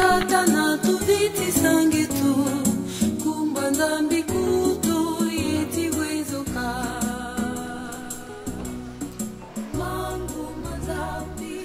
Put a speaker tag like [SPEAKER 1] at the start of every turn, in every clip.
[SPEAKER 1] Satana tu viti sangitu kumbanda mbikutu yeti wezoka mangu mazabi.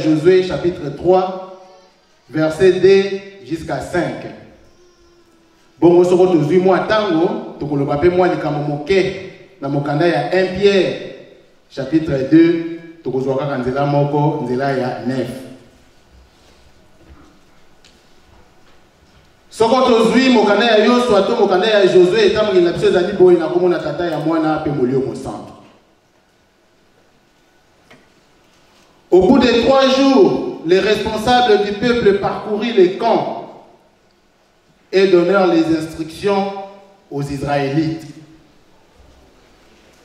[SPEAKER 2] Josué chapitre 3 verset 2 jusqu'à 5. Bon, on se retrouve moi tango, donc le papier moi les kamomoke na mokanda ya 1 Pierre chapitre 2, tokozwaka kanzela moko nzela ya 9. Soko tozwi mokanda ya Yosua to mokanda ya Josué etamaki na biso ezali boye na komona tata ya mwana pe molio mosantu. Au bout de 3 jours, les responsables du peuple parcoururent les camps et donnèrent les instructions aux Israélites.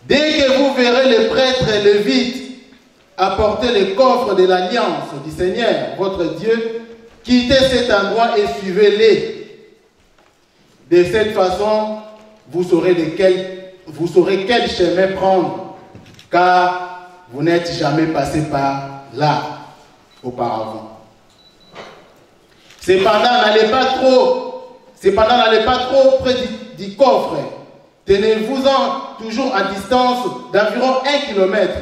[SPEAKER 2] Dès que vous verrez les prêtres et les lévites apporter les coffres de l'alliance du Seigneur, votre Dieu, quittez cet endroit et suivez-les. De cette façon, vous saurez quel chemin prendre, car vous n'êtes jamais passé par là auparavant. Cependant, n'allez pas trop près du coffre. Tenez-vous-en toujours à distance d'environ 1 kilomètre.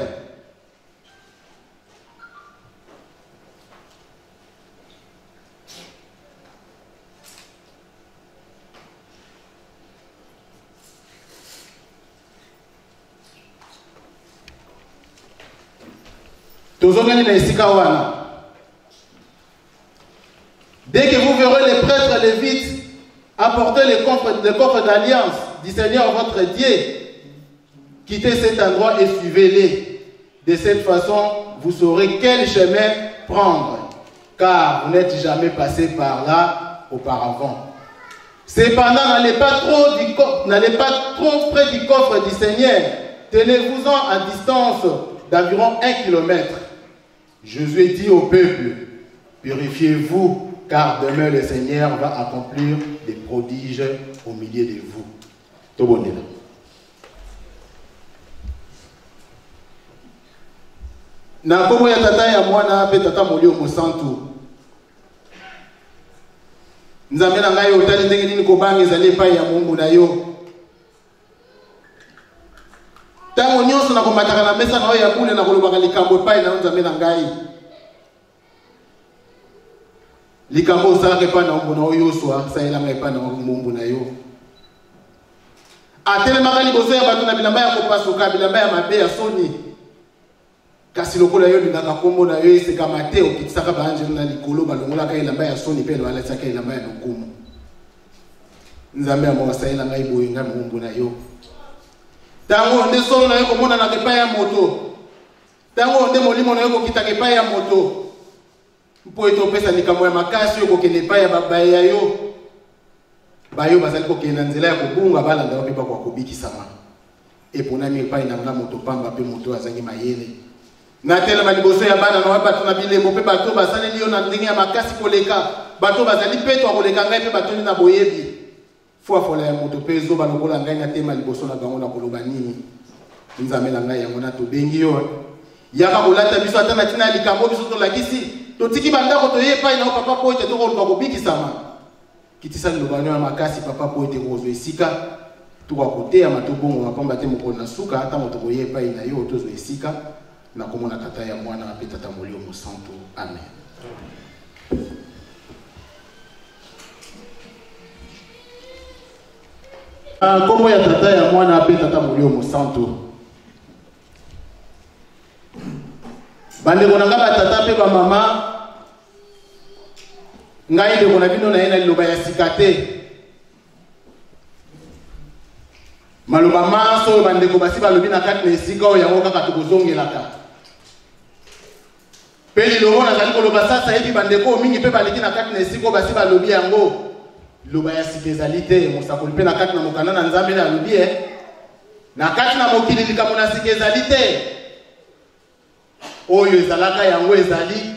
[SPEAKER 2] Dès que vous verrez les prêtres et les lévites apporter les coffres d'alliance du Seigneur votre Dieu, quittez cet endroit et suivez-les. De cette façon, vous saurez quel chemin prendre, car vous n'êtes jamais passé par là auparavant. Cependant, n'allez pas trop près du coffre du Seigneur. Tenez-vous-en à distance d'environ 1 kilomètre. Josué dit au peuple, purifiez-vous, car demain le Seigneur va accomplir des prodiges au milieu de vous. Tobonela. Na komo ya tata ya mwana pe tata molio mosantu. Nzambe na ngai otali ndenge nini kobanga ezali epai ya Mungu na yo. Tango nyonso na komataka na mesa na oyo ya bule na kolobaka likambo epai na nzambe na ngai. Likambo osalaka epai na ombo na oyo oswa saelanga epai na ombo na yo. Atelemaka liboso ya bato na bilamba ya kopasuka, bilamba ya mabe ya soni. Kasi lokola yo lingaka kombo na yo esekama te okitisaka baanjelu na likolo balongolaka elamba ya soni mpe balatisaka elamba ya lokumu. Nzambe ya moka saelanga iboye ngai mombo na yo. Tango nde solo na yo komona na kepa ya moto. Tango nde molimo na yo kokita kepa ya moto. Mpo eto pesa likambo ya makasi yo kokende pa ya babaye ya yo. Bayo bazali kokenda nzela ya kobunga balanda yo mpe bakwa kobikisama. Eponami epai na nga moto pamba mpe moto azangi mayele. Natelema liboso ya bana na bato na bilembo mpe bato basaleli yo na ndenge ya makasi koleka. Bato bazali peto akoleka ngai mpe batoni na boyebi. Fwa fola ya moto pe zo balokola ngai na tema liboso na bango na koloba nini. Nzambe na ngai yango na tobengi yo. Yaka kolata biso ata na tina likambo biso to lakisi. Totiki bandako toye epai na papa po ete tokoluka kobikisama. Kitisa lobano ya makasi papa po ete kozo esika. Tuka koteya matobongo mapamba te moko na suka ata moto koye epai na yo tozo esika. Na komona tata ya mwana na pe tata molio mosanto. Amen. Kombo ya tata ya mwana pe tata molio mosanto. Bandeko na nga ba tata pe ba mama ngai ndeko na bino na ye na liloba ya sika te. Maloba maso bandeko basi balobi na kati na esika oyo yango kaka tokozongelaka. Pe liloba nazali koloba sasa yebi bandeko mingi pe baleki na kati na esika oyo basi balobi yango. Loba ya sika ezali te mosakoli mpe na kati na mokanda na nzambe na alobi na kati na mokili likambo na sika ezali te. Oyo ezalaka yango ezali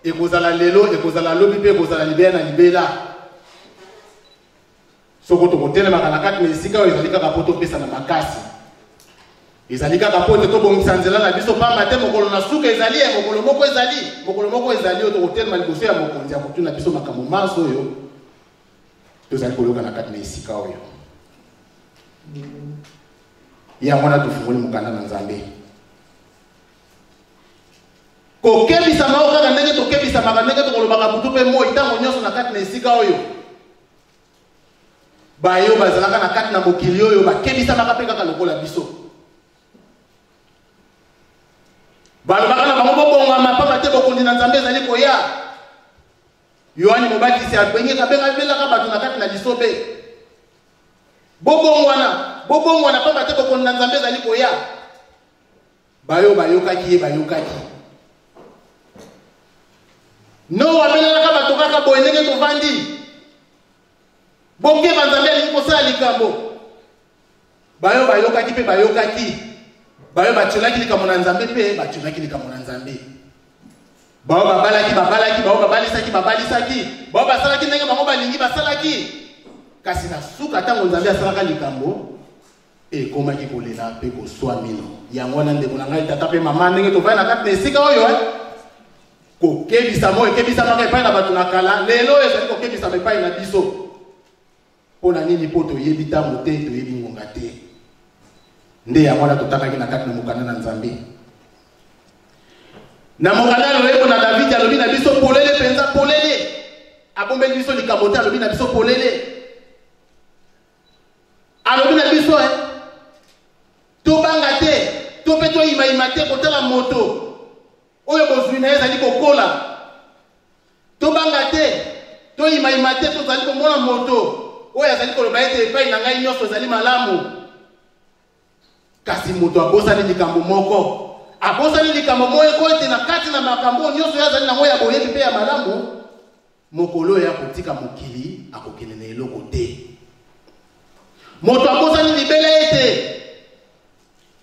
[SPEAKER 2] ekozala lelo ekozala lobi mpe ekozala libela na libela. Soko tokotelemaka na kati na esika oyo ezali kaka po topesa na makasi. Ezali kaka po ete tobongisa nzela na biso pamba te mokolo na suka ezali ya mokolo moko ezali oyo tokotelema liboso ya mokonzi ya kotuna biso makambo maso oyo tozali koloka na kati na esika oyo. Yango na tofungoli mokanda na nzambe. Kokebisama oyo kaka ndenge tokebisamaka ndenge tokolobaka butu mpe moi ntango nyonso na kati na esika oyo. Bayo bazalaka na kati na mokili oyo bakebisamaka mpe kaka lokola biso. Balobaka na bango bobongama pamba te bokondi na nzambe ezali koya. Yohani Mobatisi abengeka belaka bato na kati na lisobe. Bobongwana pamba te bokondi na nzambe ezali koya. Bayo bayokaki. No abelaka bato kaka boye ndenge tovandi. Bonge banzambe alingi kosala likambo. Bayo bayokaki mpe bayokaki. Bayo batiolaki likambo na nzambe mpe batiolaki likambo na nzambe. Bayo babalaki, bayo babalisaki. Bayo basalaki ndenge bango balingi basalaki. Kasi na suka ntango nzambe asalaka likambo ekomaki kolela mpe koswa mino. Yango wana ndeko na ngai tata mpe mama ndenge tovai na kati na esika oyo kokebisama ekebisamaka epai na bato na kala lelo ezali kokebisama epai na biso. Pona nini po toyebi ntango te toyebi ngonga te. Nde yango wana totakaki na kati na mokanda na nzambe. Na mokanda loyebo na David alobi na biso polele penza polele. Abombeli biso likambo te alobi na biso polele. Alobi na biso tobanga te to pe to ima te kotala moto. Oyo bozwi na ezali kokola. Tobanga te to ima te to zali komona moto. Oyo azali koloba ete epai na ngai nyonso ezali malamu. Kasi moto abosani likambo moko. Abosani likambo moyo ko ete na kati na makambo nyonso yazali na moyo ya boyebi mpe ya malamu. Mokolo ya kotika mokili akokende na eloko te. Moto abosani libela ete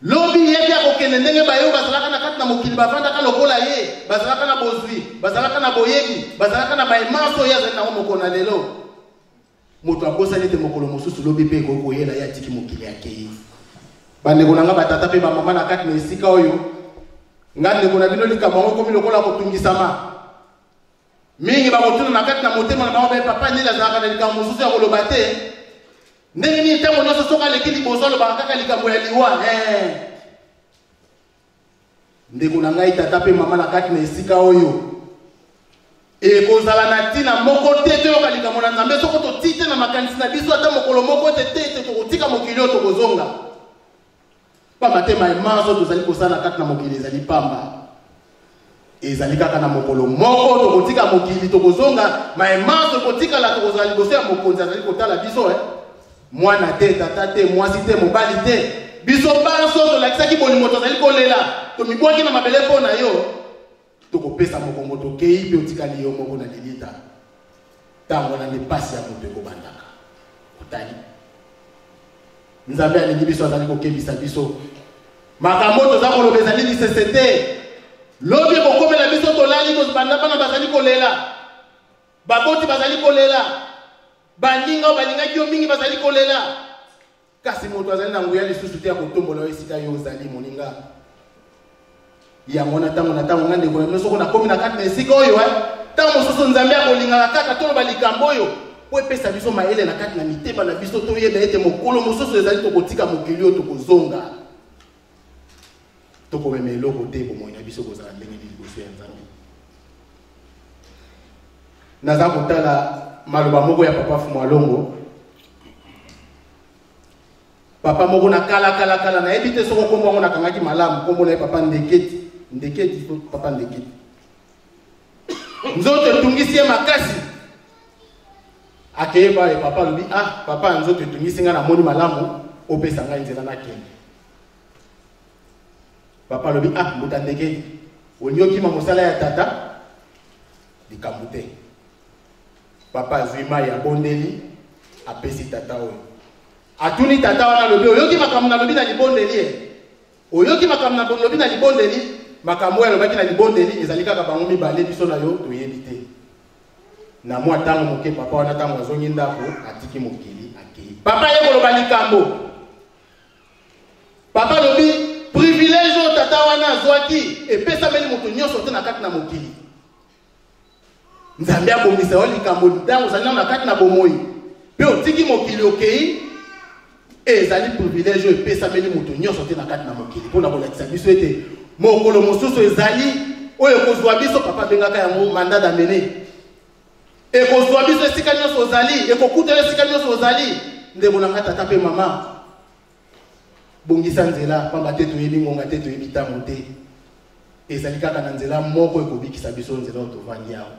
[SPEAKER 2] lobi yebi akokende ndenge bayo bazalaka na kati na mokili bavandaka lokola ye. Bazalaka na bozwi, bazalaka na boyebi, bazalaka na baemaso yazali na moko na lelo. Moto abosani ete mokolo mosusu lobi pe kokoyela ya tiki mokili yake. Bandeko nanga batata pe ba mama na kati na esika oyo ngande ko na bino likambo ngo komi lokola kotungisama. Mingi ba motuna na kati na motema na bango ba papa ndela zaka na likambo mosusu ya koloba te. Ndenge ni ntango nyonso soka lekili bozo lo ba kaka likambo ya liwa ndeko na ngai tata pe mama na kati na esika oyo et kozala na tina moko te te okalika mona nzambe soko to tite na makanisi na biso ata mokolo moko te te to kotika mokili oyo tokozonga pamba te mayemanso tozali kosala kati na mokili ezali pamba ezali kaka na mokolo moko tokotika mokili tokozonga mayemanso kotikala tokozala liboso ya mokonzi azali kotala biso mwana te tata te mwasi te mobali te biso banso tolakisaki bolingo tozali kolela tomibwaki na mabele mpo na yo tokopesa mokongo tokei mpe otikali yo moko na lilita ntango na mpasi ya moto ekobandaka otali nzambe alingi biso azali kokebisa biso makambo toza koloba ezali lisese te lobi ekokomela biso tolali tozibanda bana bazali kolela baboti bazali kolela baninga oyo balingaki yo mingi bazali kolela kasi moto azali na nguya lisusu te ya kotombola yo esika yo ozali moninga yango na ntango nga ndeko na bino soko nakomi na kati na esika oyo ntango mosusu nzambe akolingaka kaka toloba likambo oyo po epesa biso mayele na kati na mitema na biso toyeba ete mokolo mosusu ezali tokotika mokili oyo tokozonga tokomema eloko te bomoi na biso kozala ndenge liboso ya nzambe naza kotala maloba moko ya papa Fumwalongo papa moko na kala nayebi te soko kombo yango nakangaki malamu kombo na ye papa ndeketi papa ndeketi nzoto etungisi ye makasi akeyeba ye papa alobi papa nzoto etungisi nga namoni malamu opesa ngai nzela nakende papa alobi mbuta ndeketi onyokima mosala ya tata likambo te papa azwi mai abondeli apesi tata oyo atuni tata wana lobi oyoki makambo na lobi na libondeli oyoki makambo na lobi na libondeli makambo oyo alobaki na libondeli ezali kaka bango mibale biso na yo toyebi te na mwa ntango moke papa wana ntango azongi ndako atiki mokili akei papa ye koloba likambo papa lobi privilege oyo tata wana azwaki epesameli moto nyonso te na kati na mokili nzambe abongisa yo likambo ntango ozali nano na kati na bomoi mpe otiki mokili okei ezali privilege oyo epesameli moto nyonso te na kati na mokili mpona kolakisa biso ete mokolo mosusu ezali oyo ekozwa biso papa abengaka yango mandat d'amener ekozwa biso esika nyonso ozali ekokutela esika nyonso ozali ndeko na nga tata mpe mama bongisa nzela pamba te toyebi ngonga te toyebi ntango te ezali kaka na nzela moko ekobikisa biso nzela oyo tovandi awa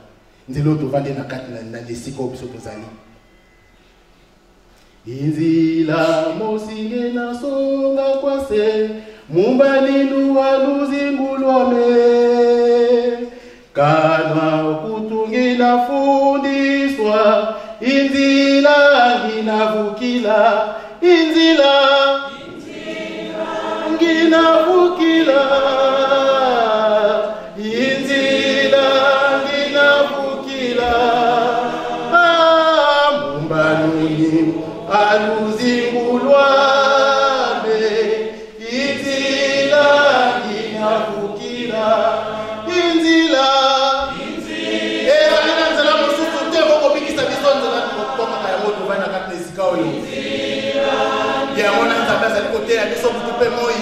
[SPEAKER 2] nzela oyo tovandi na kati na esika oyo biso tozali inzila mosinge na songa kwase mumbanindu waluzingulwame kanwa kutungila fundiswa inzila nginavukila inzila nginavukila inzila nginavukila mumbanuni aluzingulwame inzila nginavukila inzila ezalina nzela mosusu te bokobikisa biso nzela tokokaka yango tovai na kati na esika oyo yango na nzambe azali koteya biso butu mpe moi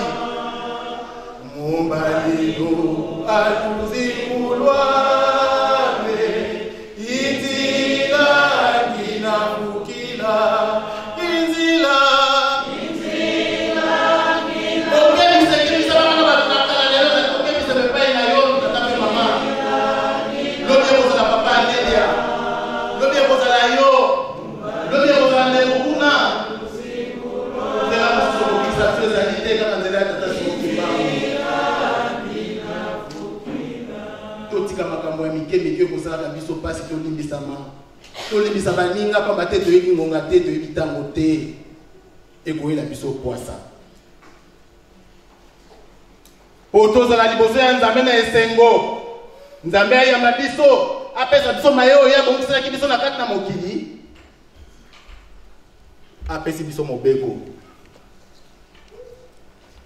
[SPEAKER 2] mumbalino aluzingulwame inzila nginavukila mike kozalaka biso pasi tolimbisa baninga pamba te toyebi ngonga te toyebi ntango te ekoyela biso poasa po tozala liboso ya nzambe na esengo nzambe ayamba biso apesa biso maye oyo abongiselaki biso na kati na mokili apesi biso mobeko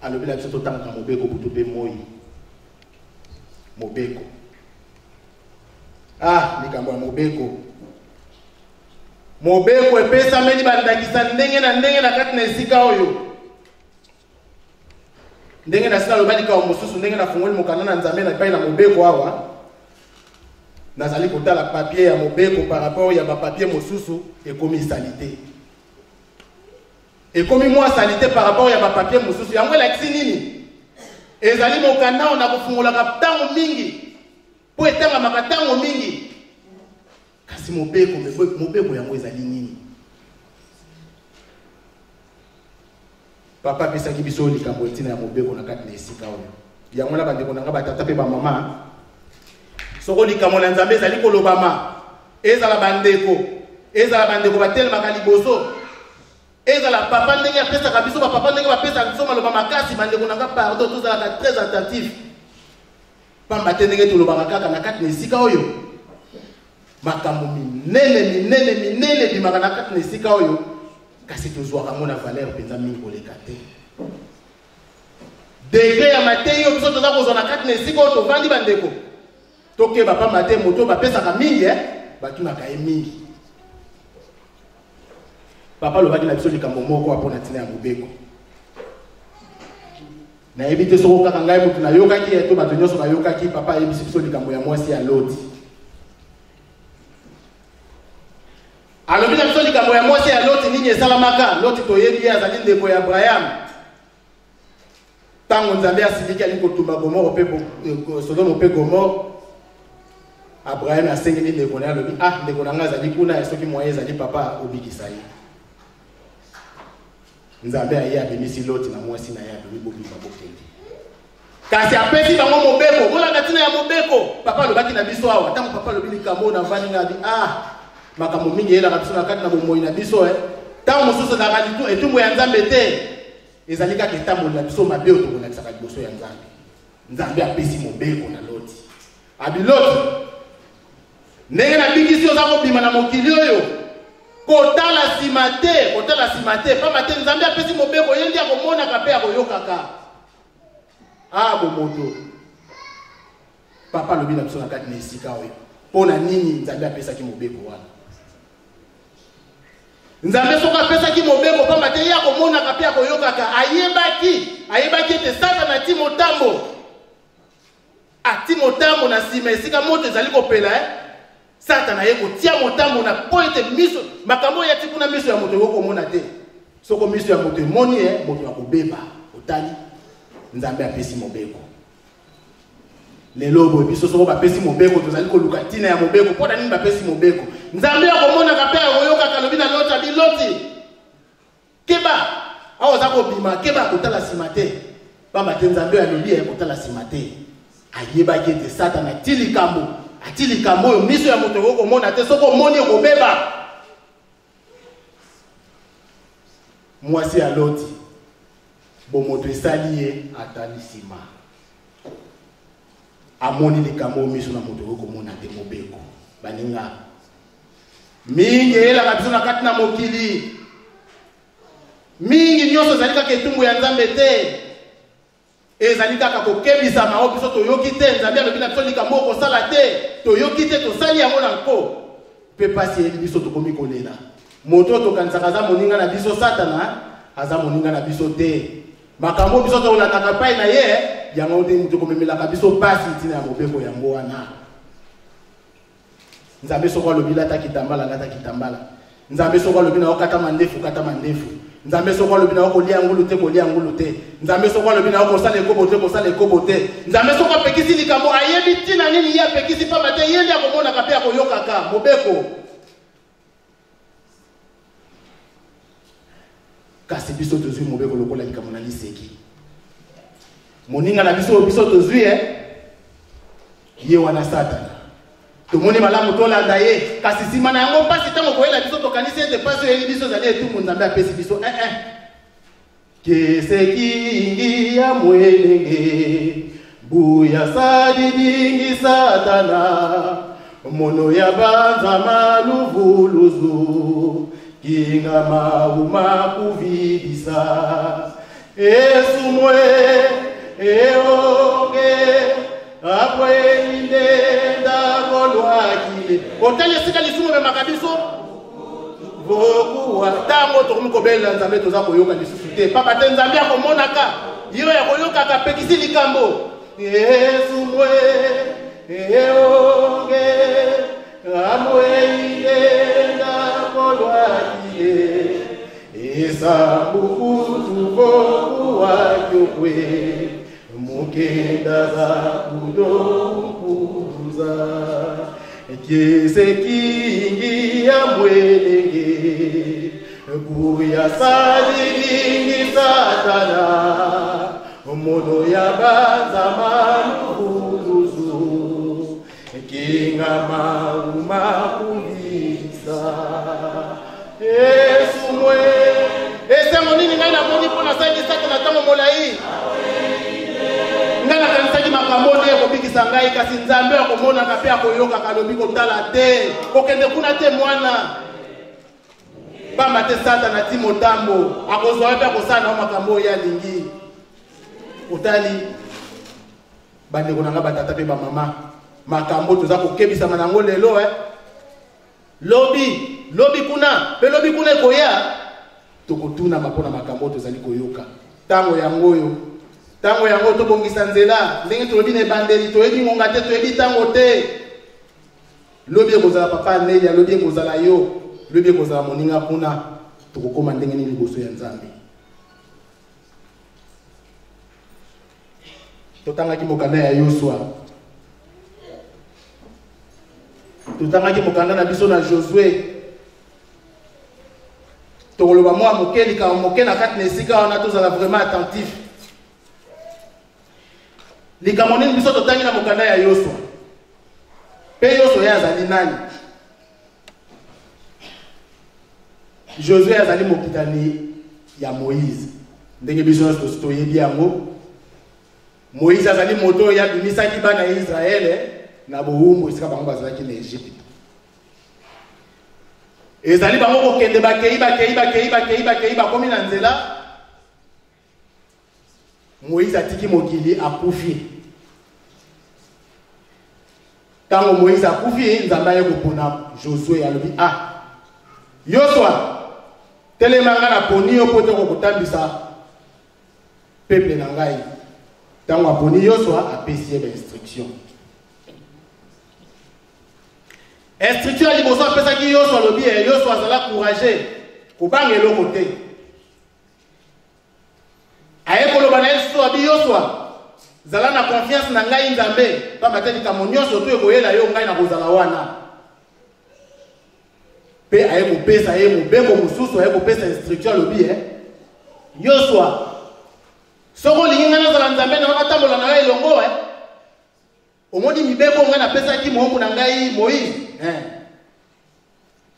[SPEAKER 2] alobela biso totangaka mobeko butu mpe moi mobeko likambo ya mobeko mobeko epesameli bandakisa ndenge na kati na esika oyo ndenge na sina lobali ka mosusu ndenge na fungoli mokanda na nzambe na pai na mobeko awa nazali kotala papier ya mobeko par rapport ya ba papier mosusu ekomi salité ekomi moi salité par rapport ya ba papier mosusu yango elakisi nini ezali mokanda na kofungolaka ntango mingi po etangamaka ntango mingi kasi mobeko yango ezali nini papa pesaki biso likambo ntina ya mobeko na kati na esika oyo yango na bandeko na nga batata mpe bamama soko likambo na nzambe ezali kolobama ezala bandeko batelemaka liboso ezala papa ndenge apesaka biso bapapa ndenge bapesaka biso maloba makasi bandeko na nga pardon tozalaka très attentif pamba te ndenge tolobaka kaka na kati na esika oyo makambo minene bimaka na kati na esika oyo kasi tozwaka ngo na valeur mpenza mingi koleka te degre ya mateyi oyo biso toza kozwa na kati na esika oyo tovandi bandeko tokeba pamba te moto bapesaka mingi batunaka ye mingi papa lobaki na biso likambo moko apo na ntina ya mobeko nayebi te soko kaka ngai motu nayokaki to bato nyonso bayokaki papa ayebisi biso likambo ya mwasi ya Loti alobi na biso likambo ya mwasi ya Loti nini esalamaka Loti toyebi ye azali ndeko ya Abraham ntango nzambe asiliki alingi kotumba Gomore mpe Sodome mpe Gomore Abraham asengeli ndeko na ye alobi ndeko na nga azali kuna soki moye ezali papa obikisa ye nzambe aye abimisi Loti na mwasi na ye alobi bobima bokende kasi apesi bango mobeko bolanda ntina ya mobeko papa alobaki na biso awa ntango papa alobi likambo na vandi nga abi makambo mingi eyelaka biso na kati na bomoi na biso ntango mosusu ezalaka etumbu ya nzambe te ezali kaka etamboli na biso mabe oyo tokolakisaka liboso ya nzambe nzambe apesi mobeko na Loti abi Loti ndenge na bingisi oza kobima na mokili oyo kotala nsima te pamba te nzambe apesi mobeko ye ndi akomonaka mpe akoyokaka bomoto papa alobi na biso na kati na esika oyo mpo na nini nzambe apesaki mobeko wana nzambe soko apesaki mobeko pamba te ye akomonaka mpe akoyokaka ayebaki ete Satana ati motambo na nsima esika moto ezali kopela Satana ye kotia motambo na po ete miso makambo ya tikuna miso ya moto yokomona te soko miso ya moto emoni moto akobeba otali nzambe apesi mobeko lelo boye biso soko bapesi mobeko tozali koluka ntina ya mobeko mpo na nini bapesi mobeko nzambe akomonaka mpe akoyokaka lobi na Loti abi Loti keba awa oza kobima keba akotala nsima te pamba te nzambe alobi akotala nsima te ayebaki ete Satana ati likambo oyo miso ya moto okomona te soko omoni ekobeba mwasi ya Loti bomoto esali ye atali nsima amoni likambo miso na moto okomona te mobeko baninga mingi eyelaka biso na kati na mokili mingi nyonso ezali kaka etumbu ya nzambe te ezali kaka kokebisama oyo biso toyoki te nzambe alobi na biso likambo okosala te toyoki te tosali yango na nko mpe pasi eyeli biso tokomi kolela moto oyo tokanisaka aza moninga na biso Satana aza moninga na biso te makambo biso tolandaka pai na ye yango te tokomemelaka biso pasi ntina ya mobeko yango wana nzambe soko alobi lata kitambala nzambe soko alobi na okata mandefu nzambe soko alobi na okolia ngulu te nzambe soko alobi na okosala ekobo te nzambe soko apekisi likambo ayebi ntina nini ye apekisi pamba te ye ndi akomonaka mpe akoyokaka mobeko kasi biso tozwi mobeko lokola likambo na liseki moninga na biso tozwi ye wana Satana tomoni malamu tolanda ye kasi nsima na yango mpasi ntango koyela biso tokanisi ete mpasi oyeli biso ezali etumbu nzambe apesi biso keseki ya mwelenge buya sadidingi Satana mono ya banzama luvuluzu kinga mauma kuvidisa esumwe eonge apwelinde ndagolwakile otali esika lisumu memaka biso vokuwa ntango tokomi kobela nzambe toza koyoka lisusu te papa te nzambe akomonaka yo ya koyoka kapekisi likambo Yesu mwe eonge amwe na kolwaye esambukutu boku wakwe mukenda za kudokuza Kisekingi ya mwelenge Kuya salilingi satana Mono ya banza manuhuzu Kinga mauma kulisa Yesu mwe Ese monini ngana moni pona saji satana tamo molai Ngana kanisaki makamone kopikisa ngai kasi nzambe akomona na pe akoyoka kalobi kotala te kokende kuna te mwana pamba te satana ti motambo akozwa pe akosana makambo ya lingi otali bande konanga batata pe ba mama makambo toza kokebisa manango lelo lobi kuna pe lobi kuna koya tokotuna mapona makambo tozali koyoka tango yangoyo tango yango to bongisa nzela ndenge tolobi ne bandeli toyebi ngonga te toyebi tango te lobi ekozala papa Nelia lobi ekozala yo lobi ekozala moninga kuna tokokoma ndenge nini liboso ya Nzambe totangaki mokanda ya Yosua totangaki mokanda na biso na Josué tokoloba mwa mokeli ka moke na kati na esika wana tozala vraiment attentif Likamonini biso totangi na mokanda ya Yosua. Pe Yosua ya azali nani? Josué azali mokitani ya Moïse. Ndenge biso toyebi yango. Moïse azali moto ya bimisaki bana Israël na bowumbu esika bango bazalaki na Egypte. Ezali bango kokende bakei bakomi na nzela. Moïse atiki mokili akufi. Tango Moïse akufi, Nzambe ye kopona Josué alobi Yosua telemanga na poni yo poto kokotambisa peuple na ngai. Tango aponi Yosua apesi ye instruction. Instruction liboso apesa ki Yosua alobi Yosua azala courageux kobanga eloko te. Ayekoloba na Yesu abi Yosua zala na confiance na ngai Nzambe pamba te likamonyonso to ekoyela yo ngai na kozala wana pe ayekopesa ye mobeko mosusu ayekopesa instruction lobi Yosua soko lingi ngai nazala Nzambe na wana tambola na ngai elongo omoni mibeko ngai napesaki mohomu na ngai Moïse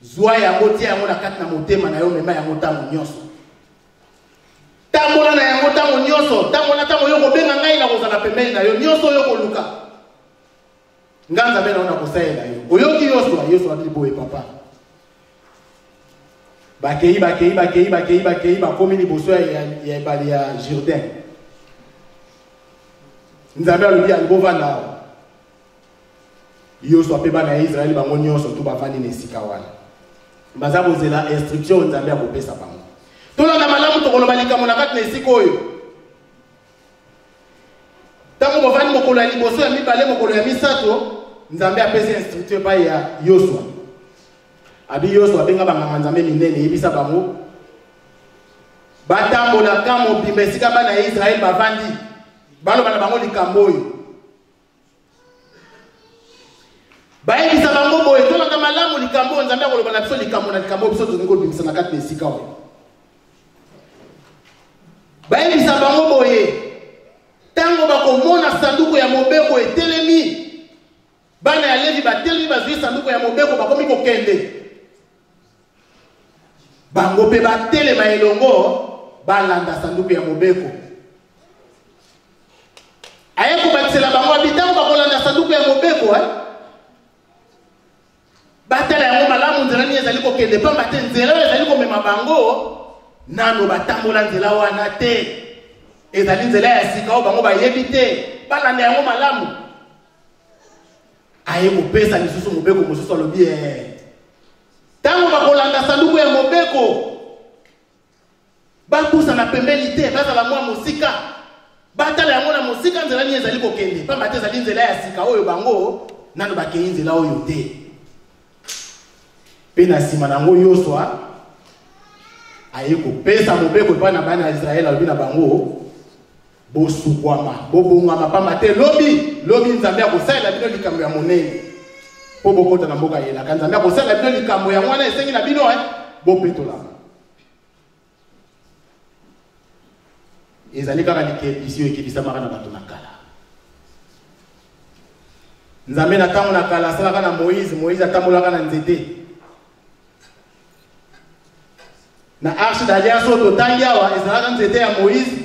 [SPEAKER 2] zwa yango tia yango na kati na motema na yo mema yango ntango nyonso tambola na yango tango nyonso tambola tango yo kobenga ngai na kozala pembeni na yo nyonso yo koluka nganza bena ona kosaela yo oyoki Yosua ati boye papa bakei bakomi liboso ya ebale ya Jourdain Nzambe alobi alibovanda Yosua pe bana ya Israeli bango nyonso to bafandi na esika wana baza kozela instruction Nzambe akopesa bango tolanda malamu tokoloba likambo na kati na esika oyo tango bovandi mokolo ya liboso ya mibale mokolo ya misato Nzambe apesi instruction pa ya Yosua abi Yosua abenga banganga Nzambe minene yebisa bango batambola ka mobimba esika bana ya Israeli bavandi baloba na bango likambo oyo bayebisa bango boye tolanda malamu likambo oyo Nzambe akoloba na biso likambo na likambo biso tolingi kobimisa na kati na esika oyo bayebisa bango boye tango bakomona sanduku ya mobeko etelemi bana ya Levi batelemi bazwi sanduku ya mobeko bakomi kokende bango pe batelema elongo balanda sanduku ya mobeko ayeko bakisela bango abitango bakolanda sanduku ya mobeko batala yango malamu nzela ni ezali kokende pamba te nzela ezali komema bango nano batambola nzela wana te ezali nzela ya sika oyo bango bayebi te balanda yango malamu aye kopesa lisusu mobeko mosusu alobi tango bakolanda sanduku ya mobeko bapusa na pembeni te bazala mwa mosika batala yango na mosika nzela ni ezali kokende pamba te ezali nzela ya sika oyo bango nano bakei nzela oyo te pe na nsima nango Yosua aye kopesa mobeko epai na bana ya Israele alobi na bango bosukwama bobongama pamba te lobi Nzambe akosalela bino likambo ya monene po bokota na mboka yelaka Nzambe akosalela bino likambo ya mwana esengi na bino bopetolama ezali kaka likebisi oyo ekebisamaka na bato na kala Nzambe na ntango na kala asalaka na Moïse atambolaka na nzete na arche d'alliance oyo totangi awa ezalaka nzete ya Moïse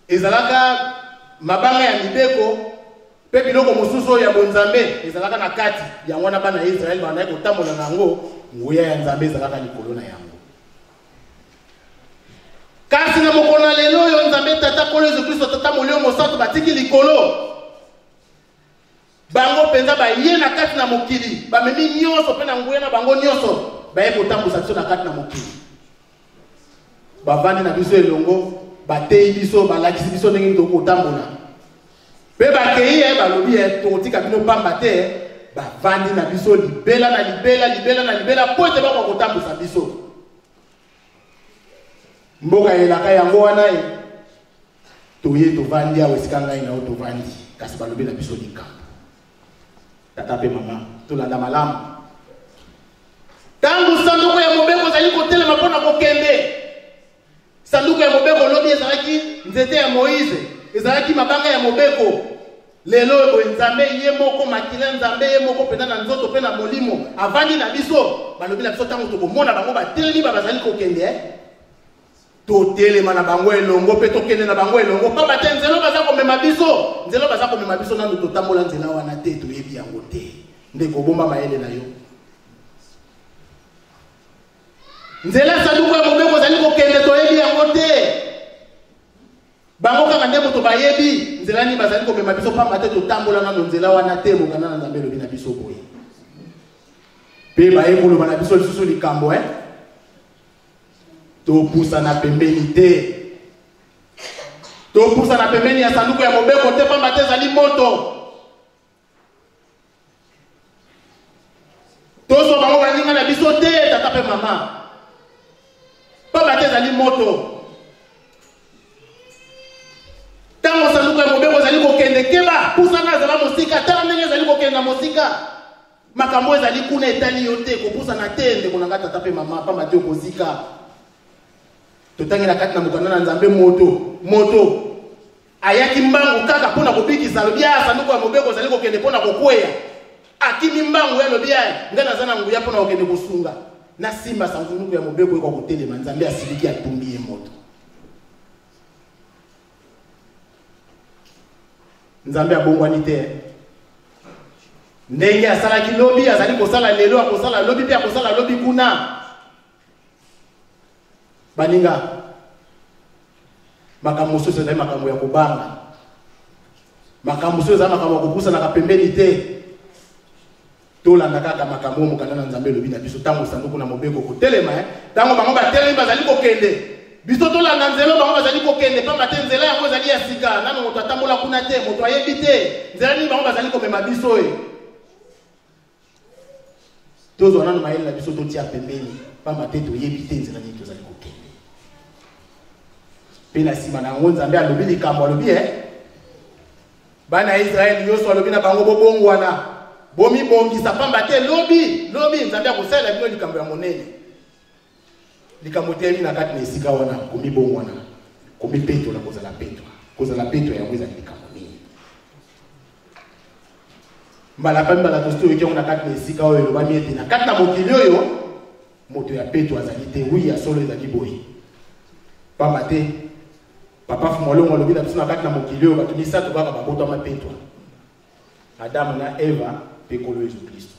[SPEAKER 2] ezalaka mabanga ya mibeko pe biloko mosusu oyo ya bonzambe ezalaka na kati yango wana bana ya Israele bandaki kotambola na yango nguya ya Nzambe ezalaka likolo na yango kasi na mokona lelo oyo Nzambe tata kolo Yesu Kristo tata molio mosantu batiki likolo bango penza baye na kati na mokili bamemi nyonso pe na nguya na bango nyonso baye kotambusa biso na kati na mokili bavandi na biso elongo batei biso balakisi biso ndenge tokotambola pe bakei balobi tokotika bino pamba te bavandi na biso libela na libela po ete bakwa kotambusa biso mboka elaka yango wana toye tovandi awo esika ngai na yo tovandi kasi balobi na biso likambo tata pe mama tolanda malamu ntango sanduku ya mobeko ezali kotelema mpo na kokende sanduku ya mobeko lobi ezalaki nzete ya Moïse ezalaki mabanga ya mobeko lelo boye Nzambe ye moko makila Nzambe ye moko pena na nzoto pe na molimo avandi na biso balobi na biso ntango tokomona bango batelemi bazali kokende totelema na bango elongo pe tokende na bango elongo pamba te nzelo baza komema biso nando totambola nzela wana te toyebi yango te ndeko bomba mayele na yo nzela sanduku ya mobeko ezali kokende toyebi yango te bango kaka nde moto bayebi nzela nini bazali komema biso pamba te totambola nano nzela wana te mokanda na Nzambe elobi na biso boye pe baye koloba na biso lisusu likambo topusa na pembeni te topusa na pembeni ya sanduku ya mobeko te pamba te ezali moto tozo bango baninga na biso te tata pe mama pamba te ezali moto tango sanduku ya mobeko ezali kokende keba pusana ezala mosika tala ndenge ezali kokende na mosika makambo ezali kuna etali yo te kopusana te ndeko na nga tata pe mama pamba te okozika totangi na kati na mokanda na Nzambe moto ayaki mbangu kaka mpona kobikisa alobi sanduku ya mobeko ezali kokende mpona kokweya akimi mbangu alobi nga naza na nguya mpona kokende kosunga na simba sanduku ya mobeko eko kotelema Nzambe asiliki atumbi ye moto Nzambe abongwani te ndenge asalaki lobi azali kosala lelo akosala lobi pe akosala lobi kuna baninga makambo mosusu ezali makambo ya kobanga makambo mosusu ezali makambo ya kopusa na kapembeni te tolanda kaka makambo mokanda na Nzambe elobi na biso ntango sanduku na mobeko kotelema ntango bango batelemi bazali kokende biso tolanda nzela bango bazali kokende pamba te nzela yango ezali ya sika nano moto atambola kuna te moto ayebi te nzela nini bango bazali komema biso tozwa nano mayele na biso totia pembeni pamba te toyebi te nzela nini tozali kokende pe na nsima na yango Nzambe alobi likambo alobi bana ya Israele nyonso alobi na bango bobongwana bomibongisa pamba te lobi Nzambe akosalela bino likambo ya monene likambo te na kati na esika wana komibongwana komipetola kozala petwa yango ezali likambo nini mbala tosto oyoki yango na kati na esika oyo elobami ete na kati na mokili oyo moto ya petwa azali te wi ya solo ezali boye pamba te papa Fumolongo alobi na biso na kati na mokili oyo bato misato kaka babotama petwa Adamu na Eva pe kolo Yesu Kristo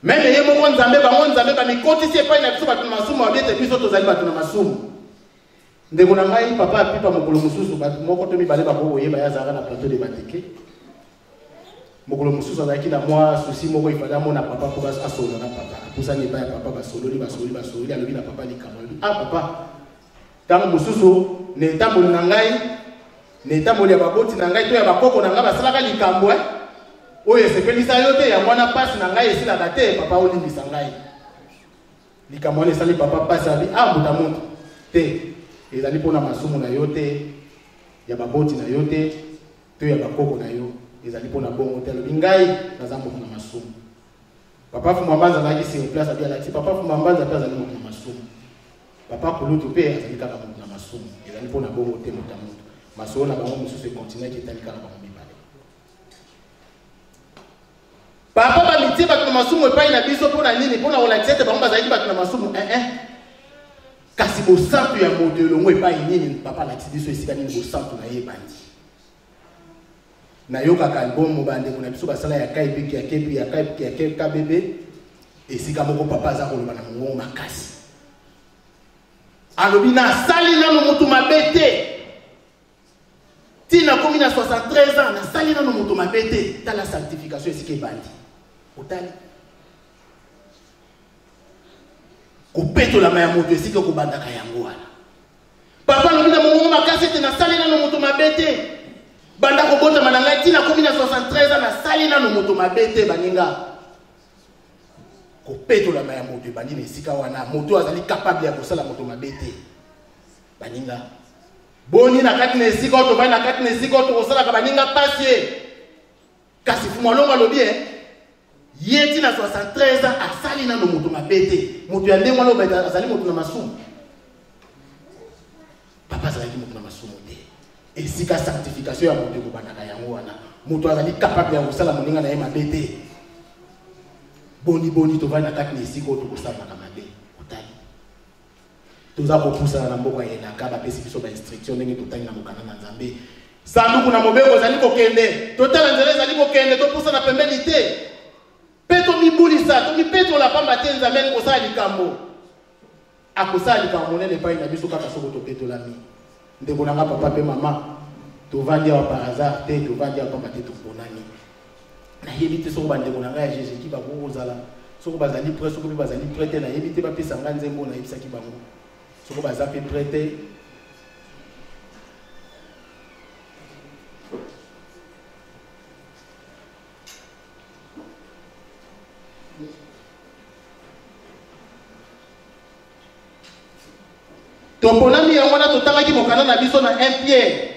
[SPEAKER 2] meme ye moko Nzambe bango Nzambe bamikotisi epai na biso bato na masumu abete biso tozali bato na masumu ndeko na ngai papa apipa mokolo mosusu bato moko to mibale bakoyeba ye azalaka na plateau de bateke mokolo mosusu azalaki na mwa susi moko ifali amona papa po asolola na papa apusani epai ya papa basololi alobi na papa likambo alobi papa ntango mosusu na etamboli na ngai Neta moli ya baboti na ngai to ya bakoko na ngai basalaka likambo oyo esepelisa yo te ya mwana pasi na ngai esilaka te papa olimbisa ngai likambo wana esali papa pasi abi mbuta moto te ezali mpona masumu na yo te ya baboti na yo te to ya bakoko na yo ezali mpona bongo te alobi ngai naza moto na masumu papa Fumambanza azalaki sur place abi alakisi papa Fumambanza mpe azali moto na masumu papa Kulutu mpe azali kaka moto na masumu ezali mpona bongo te moto ya moto masolo na bango mosusu ekontinue etali kaka bango mibale papa bamitie bato na masumu epai na biso mpona nini mpona kolakisa ete bango bazalaki bato na masumu kasi bosantu ya moto elongo epai nini papa alakisi biso esika nini bosantu na ye ebandi nayokaka album bandeko na biso basala ya kaipi ya kepi ya kaipi ya kepi kabebe esika moko papa aza koloba na mongongo makasi alobi nasali nano moto mabe te tina komi na 73 ans nasali nano moto mabe te tala sanctification esika ebandi otali kopetolama ya moto esika kobandaka yango wana papa alobi na mongongo makasi ete nasali nano moto mabe te banda kobota mananga tina komi na 73 ans nasali nano moto mabe te baninga kopetolama ya moto ebandi na esika wana moto azali capable ya kosala moto mabe te baninga boni na kati na esika oyo tovandi na kati na esika oyo tokosalaka baninga pasi kasi Fumalongo alobi ye tina 73 ans asali nano moto mabe te moto ya ndenge wana oyo azali moto na masumu papa azalaki moto na masumu te esika sanctification ya moto ekobandaka yango wana moto azali capable ya kosala moninga na ye mabe te boni tovandi na kati na esika oyo tokosalaka mabe otali toza kopusana na mboka ya elaka bapesi biso bainstruction ndenge totangi na mokanda na nzambe sanduku na mobeko ezali kokende totala nzela ezali kokende topusana pembeni te mpe tomibulisa tomipetola pamba te nzambe ali kosala likambo akosala likambo monene epai na biso kaka soko topetolami ndeko nanga papa mpe mama tovandi awa par hasard te tovandi awa pamba te toponani nayebi te soko bandeko na ngai ya jésus ki bakoki kozala soko bazali prêt soko mpe bazali prêt te nayebi te bapesa ngai nzembo nayebisaki bango soko baza mpe prêt te toponami yango wana totangaki mokanda na biso na 1 Pierre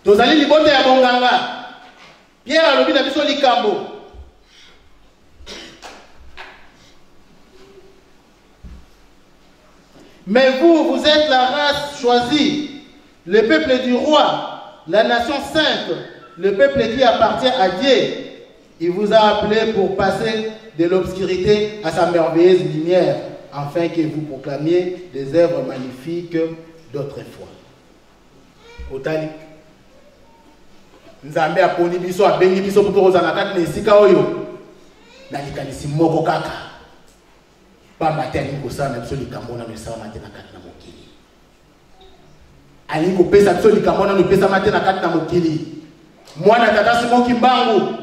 [SPEAKER 2] tozali libota ya bonganga Pierre alobi na biso likambo mais vous êtes la race choisie le peuple du roi la nation sainte le peuple qui appartient à Dieu. Il vous a appelé pour passer de l'obscurité à sa merveilleuse lumière, afin que vous proclamiez des œuvres magnifiques d'autrefois. Otali. Nzambe aponi biso abengi biso pour tozala kati na esika oyo. Na likanisi moko kaka. Pa mateni kosala na biso likambo na mesala matena kati na mokili. Ali ko pesa biso likambo na pesa matena kati na mokili. Mwana tata Simoki Mbangu.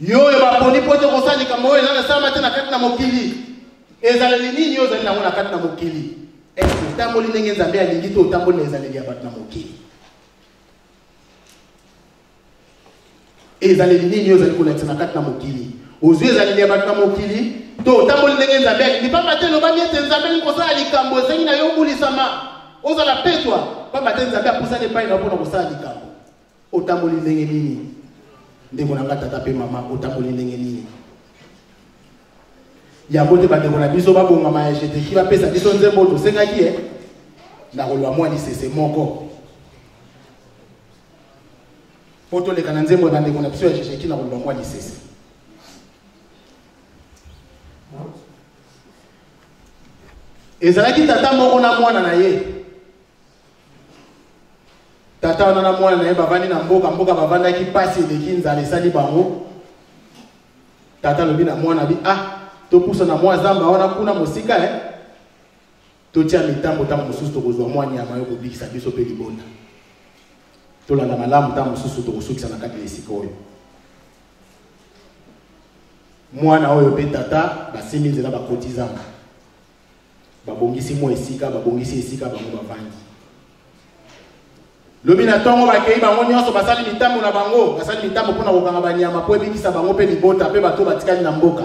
[SPEAKER 2] Yoyo baponi pote kosala likambo oyo na sala matena kati na mokili. Ezaleli nini yo zali na mona kati na mokili? Est-ce que tamoli ndenge Nzambe alingi to tamboli ezaleli ya bato na mokili? Ezaleli nini yo zali kolekisa na kati na mokili? Ozwi ezaleli ya bato na mokili to tamboli ndenge Nzambe alingi pa matelo ba miete Nzambe ni kosala likambo zengi na yo bulisama. Ozala petwa pa matelo Nzambe apusa ne pai na pona kosala likambo. Otamboli ndenge nini? Ndeko na ngata tata pe mama otamboli ndenge nini? Ya bote bandeko na biso babonga ma jete ki bapesa biso nzembo to sengaki na kolwa mwa lisese moko poto le kana nzembo bandeko na biso ya jete ki na kolwa mwa lisese ezalaki tata moko na mwana na ye tata wana na mwana na ye bavandi na mboka bavandaki pasi eleki nzala esali bango tata lobi na mwana bi topusa na mwa zamba wana kuna mosika totia mitambo ta mosusu tokozwa mwa nyama yo kobikisa biso pe libonda tolanda malamu ta mosusu tokosukisa na kati ya esika oyo mwana oyo pe tata basimi nzela bakoti zamba babongisi mo esika babongisi esika bango bavandi lobi na tongo bakei bango nyonso basali mitambo na bango basali mitambo mpona kokanga banyama po ebikisa bango mpe libota mpe bato batikali na mboka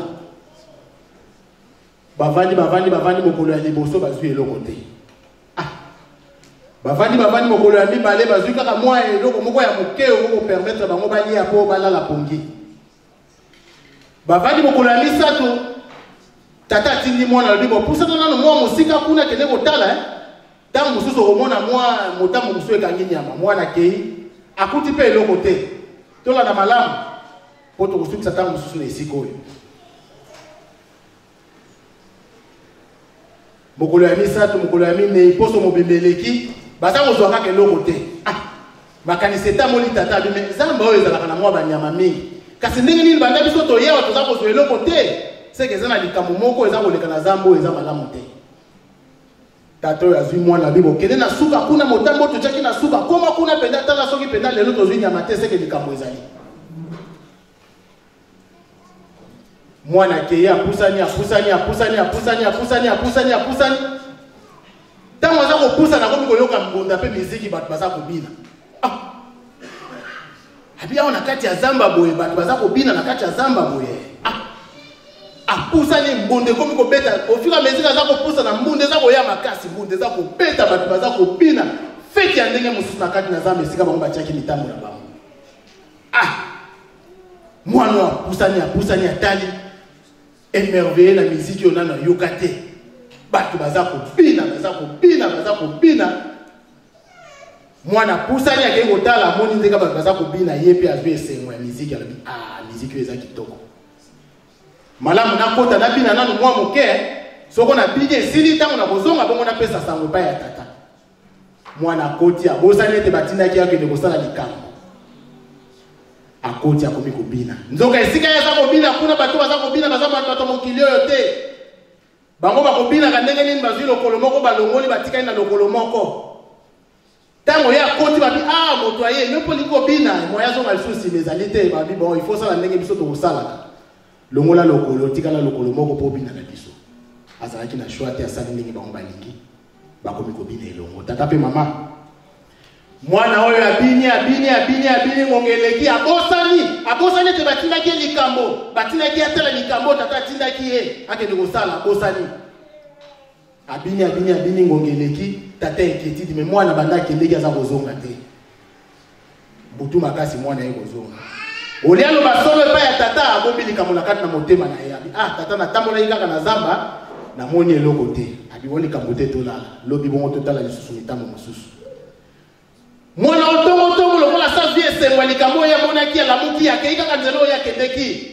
[SPEAKER 2] bavandi mokolo ya liboso bazwi eloko te bavandi mokolo ya mibale bazwi kaka mwa eloko moko ya moke oko permettre bango balia po balala pongi bavandi mokolo ya misato tata atindi mwana lobi bopusana nano mwa mosika kuna kende kotala ntango mosusu okomona mwa motambo mosusu ekangi nyama mwana kei akuti mpe eloko te tolanda malamu mpo tokosukisa ntango mosusu na esika oyo mokolo ya misato mokolo ya minei poso mobembe eleki baza kozwa kaka eloko te makanisi etamoli tata abime zamba oyo ezalaka na mwa banyama mingi kasi ndenge nini banda biso toyewa toza kozwa eloko te seke eza na likambo moko eza koleka na zamba oyo eza malamu te tata oyo azwi mwana bibo kende na suka kuna motambo totyaki na suka koma kuna mpenza tala soki mpenza lelo tozwi nyama te seke likambo ezali mwana keye apusani ntango aza kopusana komi koyoka mbunda mpe miziki bato baza kobina abi awa na kati ya zamba boye bato baza kobina na kati ya zamba boye apusani mbunde komi kobeta ofika miziki aza kopusana mbunde eza koya makasi mbunde eza kobeta bato baza kobina feti ya ndenge mosusu na kati na zamba esika bango batiaki mitambo na bango mwana apusani atali émerveillé na musique on a na yokate bato baza kobina mwana pusani akei kotala moni ndeka bato baza kobina ye pe azwi esengo ya musique alobi musique eza kitoko malamu nakota nabina nano mwa moke soko na bini esili ntango na kozonga bongo napesa sango epai ya tata mwana akoti abosani ete batindaki akende kosala likambo akoti akomi kobina nzoka esika ye aza kobina kuna bato baza kobina baza bato mokili oyo te bango bakobinaka ndenge nini bazwi lokolo moko balongoli batikali na lokolo moko ntango ye akoti babi moto aye yo mpo lingi kobina moya azonga lisusu nsima ezali te babi bon il faut sala ndenge biso tokosalaka longola lokolo tikala lokolo moko mpo obina na biso azalaki na shwa te asali ndenge bango balingi bakomi kobina elongo tata mpe mama mwana oyo abini ngongeleki abosani ete batindaki ye likambo batindaki atala likambo tata atindaki ye akende kosala abosani abini ngongeleki tata eketidi me mwana banda akendeki aza kozonga te butu makasi mwana ye kozonga olia loba solo epai ya tata abombi likambo na kati na motema na ye abi tata natambolaki kaka na zamba namoni eloko te abibo likambo te tolala lobi bongo totala lisusu mitambo mosusu mwana otongo lokola sa vie esengo likambo ya monaki alamuki akei kaka nzela oyo akendeki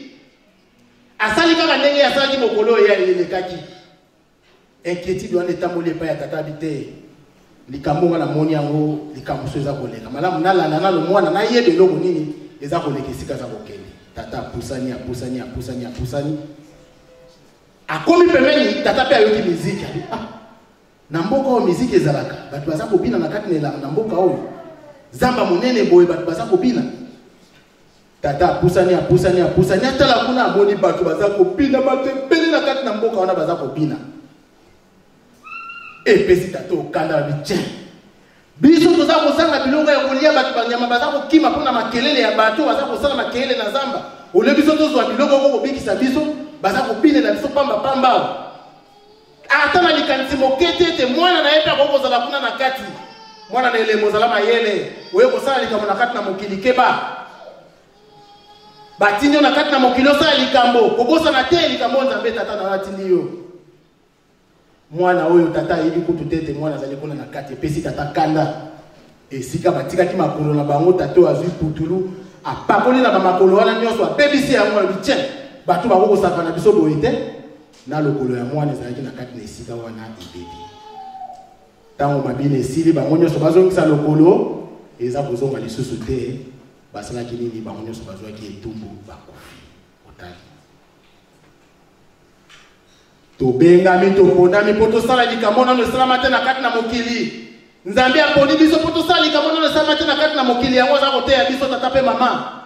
[SPEAKER 2] asali kaka ndenge asalaki mokolo oyo elekaki inquiétude wana etamboli epai ya tata abi te likambo nga namoni yango likambo so eza koleka malamu nalanda nalo mwana nayeba eloko nini eza koleka esika aza kokende tata apusani akomi pembeni tata mpe ayoki miziki abi na mboka oyo miziki ezalaka bato baza kobina na kati na mboka oyo zamba monene boye bato baza kobina tata apusani atala kuna amoni bato baza kobina bato ebele na kati na mboka wana baza kobina epesi tata okanda bitien biso toza kozanga biloko ya kolia bato banyama baza kokima mpona makelele ya bato baza kosala makelele na zamba ole biso tozwa biloko oko kobikisa biso baza kobine na biso pamba ata na likanisi mokete ete mwana na ye mpe akokozala kuna na kati mwana na elemo ozala mayele oye kosala likambo na kati na mokili keba batindi yo na kati na mokili osala likambo kobosana te likambo nzambe tata na batindi yo mwana oyo tata ayebi kutu te ete mwana azali kuna na kati epesi tata kanda esika batikaki makolo na bango tata oyo azwi putulu apakoli na bamakolo wana nyonso abebisi yango alobi tien bato bakokosaka na biso boye te na lokolo ya mwana ezalaki na kati na esika wana ebebi ntango mabina esili bango nyonso bazongisa lokolo eza kozonga lisusu te basalaki nini bango nyonso bazwaki etumbu bakufi otali tobengami topondami mpo tosala likambo nano esalama te na kati na mokili nzambe aponi biso mpo tosala likambo nano esalama te na kati na mokili yango aza koteya biso tata mpe mama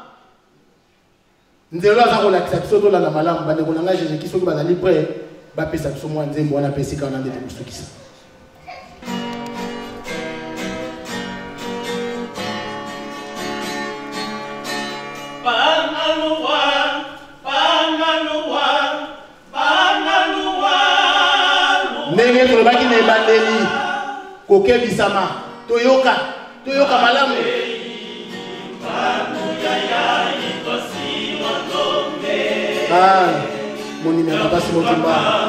[SPEAKER 2] nzelo aza kolakisa biso tolanda malamu bandeko na ngai jésus soki bazali pre bapesa biso mwa nzembo wana pe esika wana nde tokosukisa. Ndenge tolobaki na ebandeli kokebisama toyoka malamu. Mon numéro pas sur mon combat.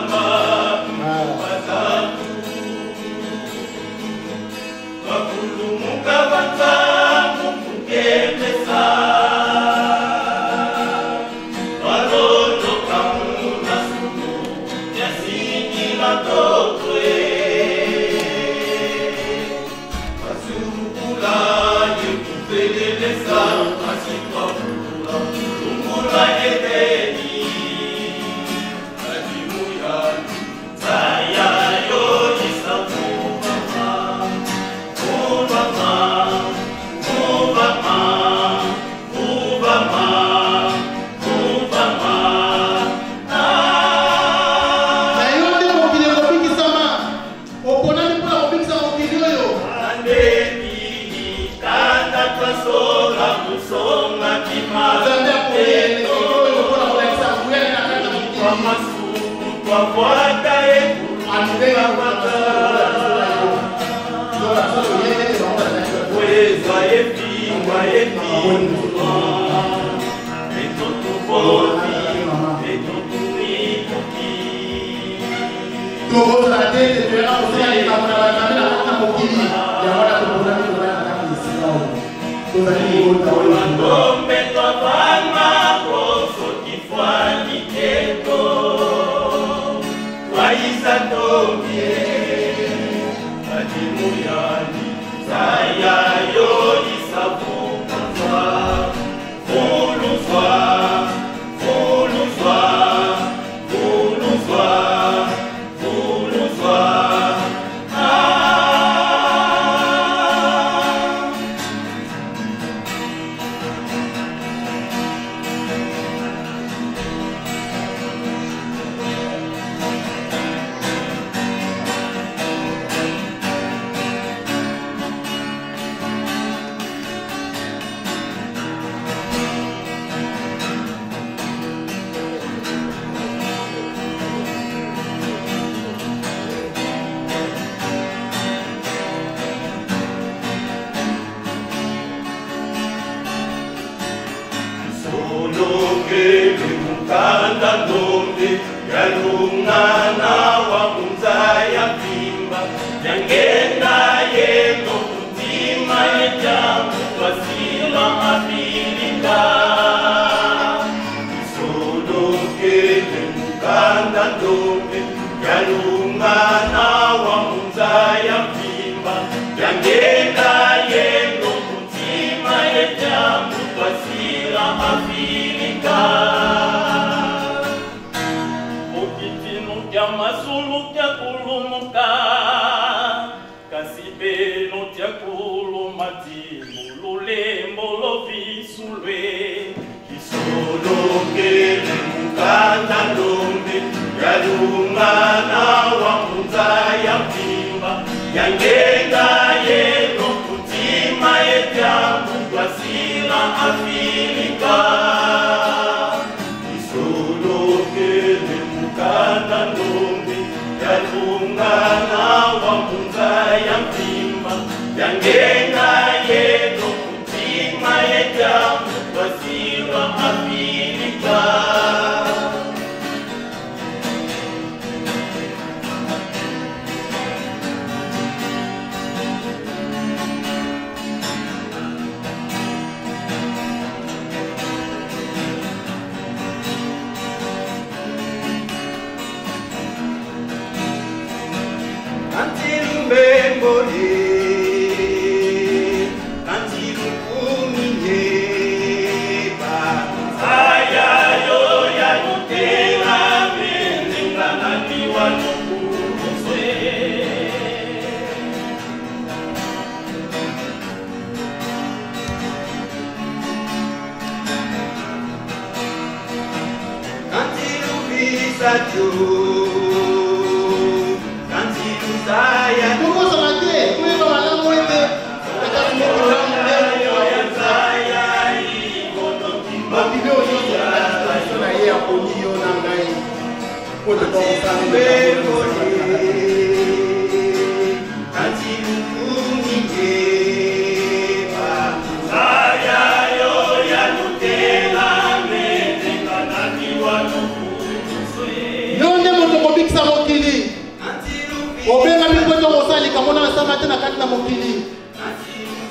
[SPEAKER 2] te na kati na mokili.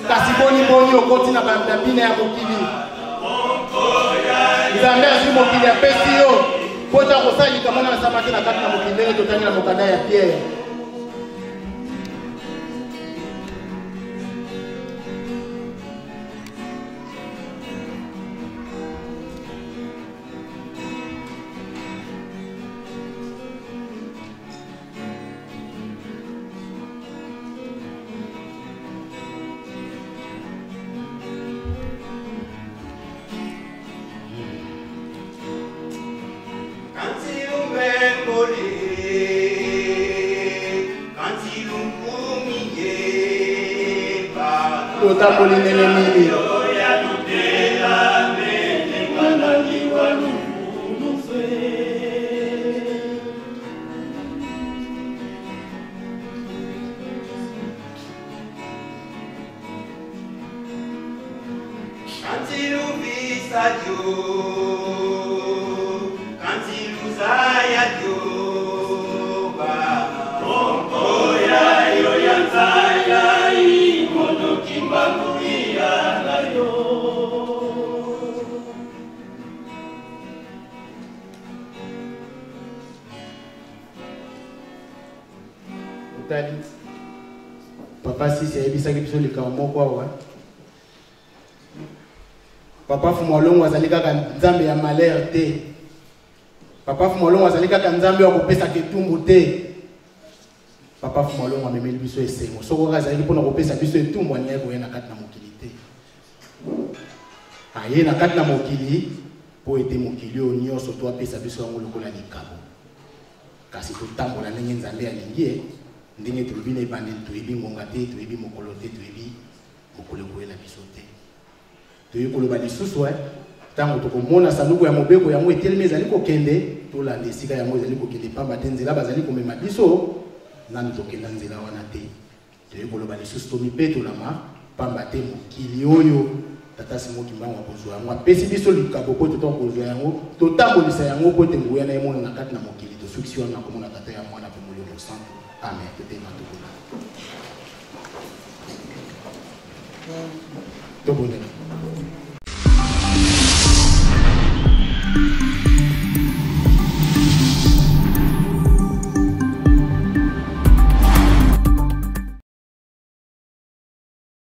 [SPEAKER 2] Kasi boni okoti na bambine ya mokili. Nzambe azwi mokili apesi yo. Pota kosalika mona nasama te na kati na mokili ndenge totangi na mokanda ya Pierre. Tamboli nene nini
[SPEAKER 3] quand il oublie sa Dieu, quand il nous a Dieu, oh ya yo ya imono kimbakuria na yo.
[SPEAKER 2] Utali papa sisi ayebisaki biso likambo moko awa. Papa Fumolongo azali kaka nzambe ya malheur te. Papa Fumolongo azali kaka nzambe ya kopesa ketumbu te. Papa Fumolongo amemeli biso esengo. Soko azali mpona kopesa biso etumbu anya koye na kati na mokili te. Aye na kati na mokili po ete mokili oyo nyonso to apesa biso yango lokola likabo. Kasi totambola ndenge nzambe alingi ndenge tolobi na ebandeli toyebi ngonga te, toyebi mokolo te, toyebi mokolo koyela biso te. Toyekoloba lisusu tango tokomona sanduku ya mobeko yango etelemi ezali kokende tolanda esika yango ezali kokende pamba te nzela bazali komema biso nanu tokenda nzela wana te. Toyekoloba lisusu tomipetolama pamba te mokili oyo tata Simoki Mbangu akozwa yango apesi biso likabo po totokozwa yango totambolisa yango po te nguya na emona na kati na mokili tosukisi wana komona tata ya mwana pe molimo santo. Amen. Totema tokona. Tobonela.